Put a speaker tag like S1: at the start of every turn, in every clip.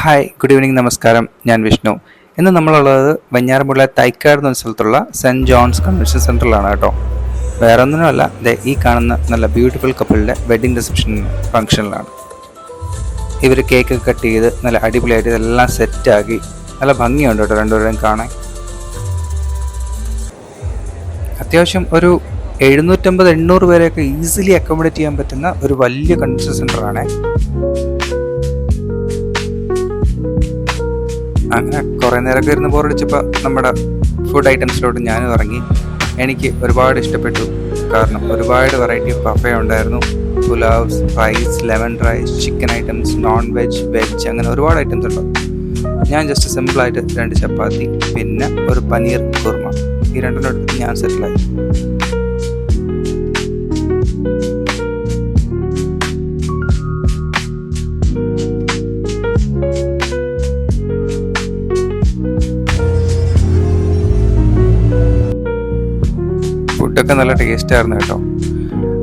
S1: Hi, good evening, നമസ്കാരം. ഞാൻ വിഷ്ണു. ഇന്ന് നമ്മളുള്ളത് വെഞ്ഞാറമൂല തൈക്കാട് എന്ന സ്ഥലത്തുള്ള സെൻറ്റ് ജോൺസ് കൺവെൻഷൻ സെൻറ്ററിലാണ് കേട്ടോ. വേറെ ഒന്നിനുമല്ല, ഈ കാണുന്ന നല്ല ബ്യൂട്ടിഫുൾ കപ്പിളിൻ്റെ വെഡ്ഡിങ് റിസപ്ഷൻ ഫംഗ്ഷനിലാണ്. ഇവർ കേക്ക് കട്ട് ചെയ്ത് നല്ല അടിപൊളിയായിട്ട് ഇതെല്ലാം സെറ്റാക്കി നല്ല ഭംഗിയുണ്ട് കേട്ടോ രണ്ടുപേരും കാണാൻ. അത്യാവശ്യം ഒരു 750-800 പേരെയൊക്കെ ഈസിലി അക്കോമഡേറ്റ് ചെയ്യാൻ പറ്റുന്ന ഒരു വലിയ കൺവെൻഷൻ സെൻ്ററാണ്. അങ്ങനെ കുറേ നേരമൊക്കെ ഇരുന്ന് ബോറടിച്ചപ്പോൾ നമ്മുടെ ഫുഡ് ഐറ്റംസിലോട്ട് ഞാനും ഇറങ്ങി. എനിക്ക് ഒരുപാട് ഇഷ്ടപ്പെട്ടു. കാരണം ഒരുപാട് വെറൈറ്റി ഓഫ് ബഫേ ഉണ്ടായിരുന്നു. Pulaos, rice, lemon rice, chicken items, non veg, veg, അങ്ങനെ ഒരുപാട് ഐറ്റംസ് ഉണ്ട്. ഞാൻ ജസ്റ്റ് സിമ്പിളായിട്ട് 2 ചപ്പാത്തി പിന്നെ ഒരു പനീർ കുർമ, ഈ രണ്ടെണ്ണം എടുത്ത് ഞാൻ സെറ്റിലായി. ഫുഡൊക്കെ നല്ല ടേസ്റ്റായിരുന്നു കേട്ടോ.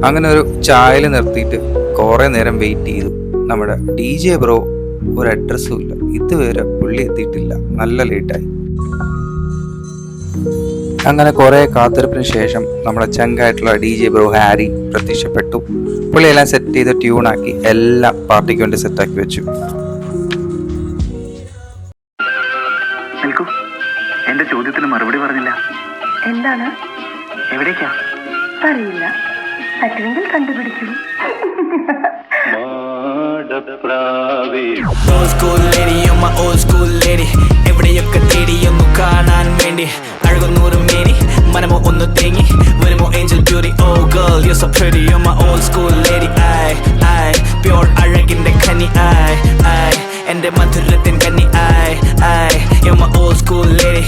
S1: അങ്ങനെ ഒരു ചായയിൽ നിർത്തിയിട്ട് കുറേ നേരം വെയിറ്റ് ചെയ്തു. നമ്മുടെ DJ ബ്രോ ഒരു അഡ്രസ്സും ഇല്ല, ഇതുവരെ പുള്ളി എത്തിയിട്ടില്ല. നല്ല ലേറ്റായി. അങ്ങനെ കുറേ കാത്തിരിപ്പിന് ശേഷം നമ്മുടെ ചങ്കായിട്ടുള്ള DJ ബ്രോ ഹാരി പ്രത്യക്ഷപ്പെട്ടു. പുള്ളിയെല്ലാം സെറ്റ് ചെയ്ത് ട്യൂണാക്കി എല്ലാം പാർട്ടിക്ക് വേണ്ടി സെറ്റാക്കി വെച്ചു.
S2: എന്റെ ചോദ്യത്തിന് മറുപടി പറഞ്ഞില്ല.
S3: എന്താണ്?
S2: എവിടേക്കാ
S3: അറിയില്ല, പറ്റുമെങ്കിൽ കണ്ടുപിടിക്കൂ.
S4: എവിടെയൊക്കെ തേടിയൊന്നു കാണാൻ വേണ്ടി അഴകുന്നൂറും മേനി മനമോ ഒന്ന് തേങ്ങി വരുമോ angel beauty. Oh girl you so pretty, you my old school lady. ഐ പ്യൂർ അഴകിന്റെ ഖനി. ഐ എന്റെ മധുരത്തിൻ കന്നി. ഐ you my old school lady.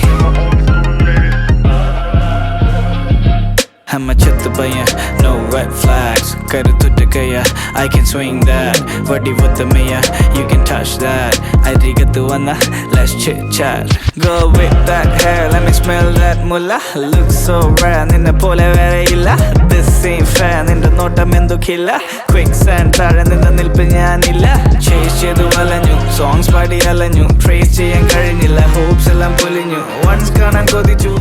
S4: I'm a chittu payan, no red flags. Karututta kaya, I can swing that. Vadi vutta maya, you can touch that. Arigattu anna, let's chit chat. Go with that hair, let me smell that mullah. Looks so rare, ninna pole vera illa. This ain't fair, ninda notam endu killa. Quicksand thara ninda nilppu njanilla. Chase chedu alanju, songs paadi alanju. Trace cheyan kazhinilla, hopes ellam pulinju. Once kanan kodichu.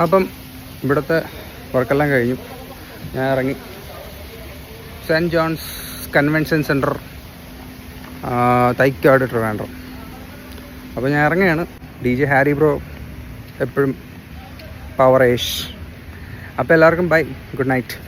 S1: അപ്പം ഇവിടുത്തെ വർക്കെല്ലാം കഴിഞ്ഞു. ഞാൻ ഇറങ്ങി. Saint John's convention centre, Thycaud, Trivandrum. അപ്പോൾ ഞാൻ ഇറങ്ങുകയാണ്. DJ Harry bro എപ്പോഴും പവറേഷ്. അപ്പോൾ എല്ലാവർക്കും ബൈ, ഗുഡ് നൈറ്റ്.